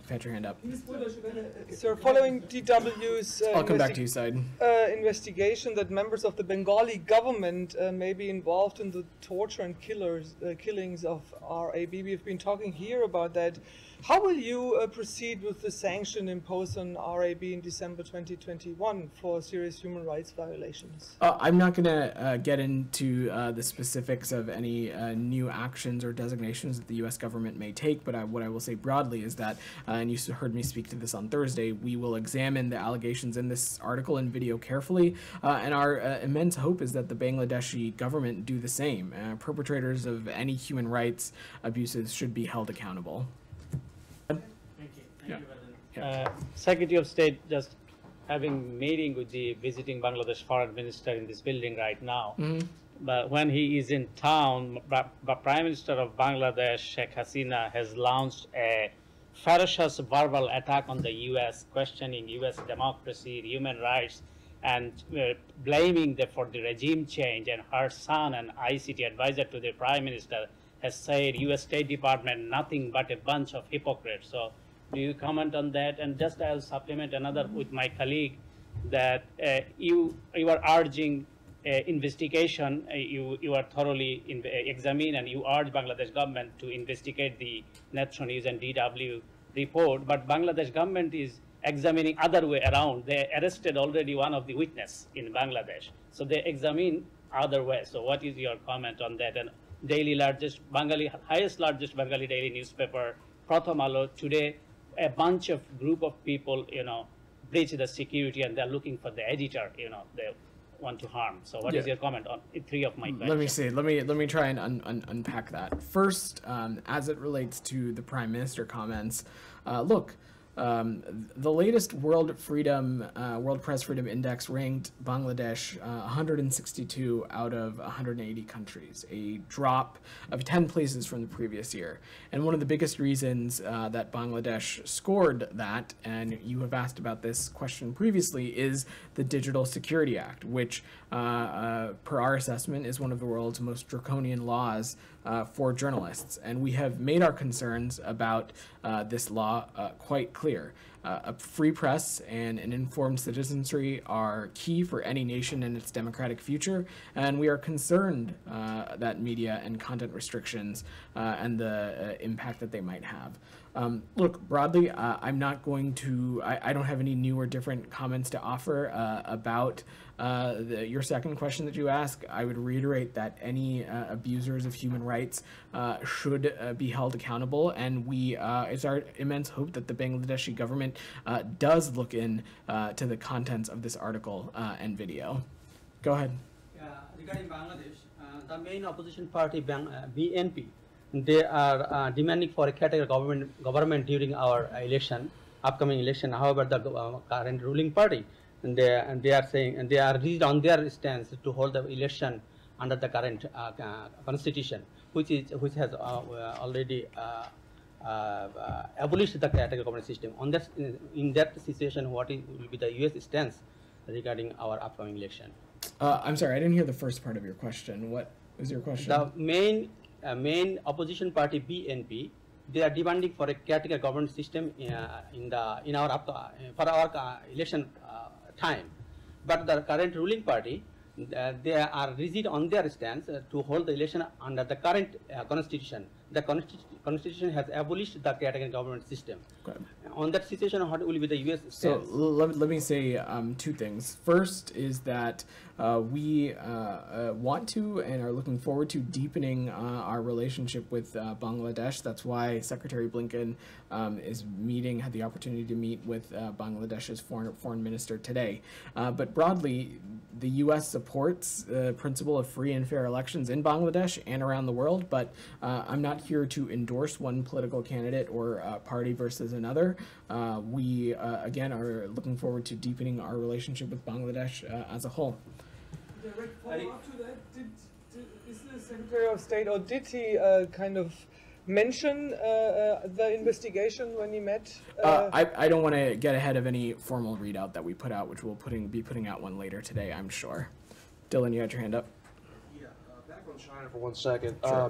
You've had your hand up. Sir, following DW's I'll come back to you, Said. Investigation that members of the Bengali government may be involved in the torture and killings of RAB. We've been talking here about that. How will you proceed with the sanction imposed on RAB in December 2021 for serious human rights violations? I'm not going to get into the specifics of any new actions or designations that the U.S. government may take, but what I will say broadly is that, and you heard me speak to this on Thursday, we will examine the allegations in this article and video carefully, and our immense hope is that the Bangladeshi government do the same. Perpetrators of any human rights abuses should be held accountable. Thank you, Secretary of State just having meeting with the visiting Bangladesh foreign minister in this building right now. But when he is in town, the Prime Minister of Bangladesh, Sheikh Hasina, has launched a ferocious verbal attack on the U.S., questioning U.S. democracy, human rights, and blaming them for the regime change. And her son, an ICT advisor to the Prime Minister, has said U.S. State Department nothing but a bunch of hypocrites. So do you comment on that? And just I'll supplement another with my colleague that you are urging investigation. You are thoroughly examine, and you urge Bangladesh government to investigate the Netron News and DW report. But Bangladesh government is examining other way around. They arrested already one of the witness in Bangladesh, so they examine other way. So what is your comment on that? And largest Bengali Bengali daily newspaper, Pratham Alo, today a bunch of group of people, breach the security, and they're looking for the editor, they want to harm. So what is your comment on three of my questions? Let me see. Let me try and unpack that. First, as it relates to the Prime Minister comments, look, the latest World Press Freedom Index ranked Bangladesh 162 out of 180 countries, a drop of 10 places from the previous year. And one of the biggest reasons that Bangladesh scored that, and you have asked about this question previously, is the Digital Security Act, which, per our assessment, is one of the world's most draconian laws for journalists. And we have made our concerns about this law quite clear. A free press and an informed citizenry are key for any nation and its democratic future, and we are concerned that media and content restrictions and the impact that they might have. Look, broadly, I'm not going to, I don't have any new or different comments to offer about your second question that you asked. I would reiterate that any abusers of human rights should be held accountable, and it's our immense hope that the Bangladeshi government does look in to the contents of this article and video. Go ahead. Regarding Bangladesh, the main opposition party, BNP, they are demanding for a caretaker government during our upcoming election. However, the current ruling party, they are saying, and they are rigid on their stance to hold the election under the current constitution, which has already abolished the caretaker government system. In that situation, what will be the U.S. stance regarding our upcoming election? I'm sorry, I didn't hear the first part of your question. What was your question? The main opposition party, BNP, they are demanding for a caretaker government system for our election time. But the current ruling party, they are rigid on their stance to hold the election under the current constitution. The constitution has abolished the caretaker government system. Okay. On that situation, what will be the U.S. stance? So let me say two things. First is that we want to and are looking forward to deepening our relationship with Bangladesh. That's why Secretary Blinken had the opportunity to meet with Bangladesh's foreign minister today. But broadly, the U.S. supports the principle of free and fair elections in Bangladesh and around the world, but I'm not here to endorse one political candidate or party versus another. We, again, are looking forward to deepening our relationship with Bangladesh as a whole. Direct follow-up to that, is the Secretary of State, or did he kind of mention the investigation when he met? I don't want to get ahead of any formal readout that we put out, which we'll be putting out one later today, I'm sure. Dylan, you had your hand up. Yeah, back on China for 1 second. Sure.